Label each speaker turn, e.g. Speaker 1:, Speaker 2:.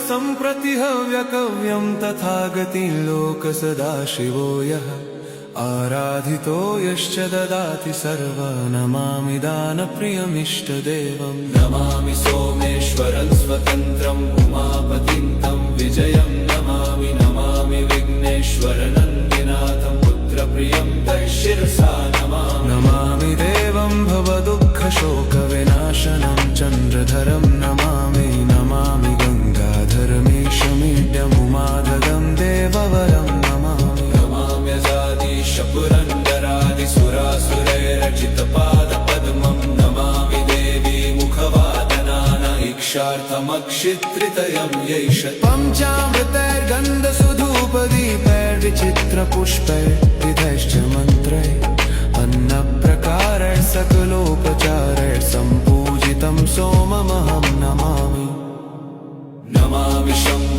Speaker 1: सम्प्रति हव्यकव्यं तथा गतिं लोक सदाशिवो यः आराधितो यश्च ददाति सर्वा नमामि दानप्रियमिष्टदेवं नमामि सोमेश्वरं स्वतन्त्रम् उमापतिं तं विजयं नमामि नमामि विघ्नेश्वरनन्दिनाथं पुत्रप्रियं तैशिरसा नमामि देवं भवदुःखशोकविनाशनं चन्द्रधरं नमामि नमामि गङ्गाधरमीशमीड्यमुमाधगं देववरं नमामि पुरन्दरादिसुरासुरैरचितपादपद्मं नमामि देवी मुखवादनान इक्षार्थमक्षित्रितयं यैष पञ्चामृतैर्गन्धसुधूपदीपैर्विचित्रपुष्पैर्विधैश्च मन्त्रैः अन्नप्रकारैः सकलोपचारैः सम्पूजितं सोममहं नमामि नमामि शम्भो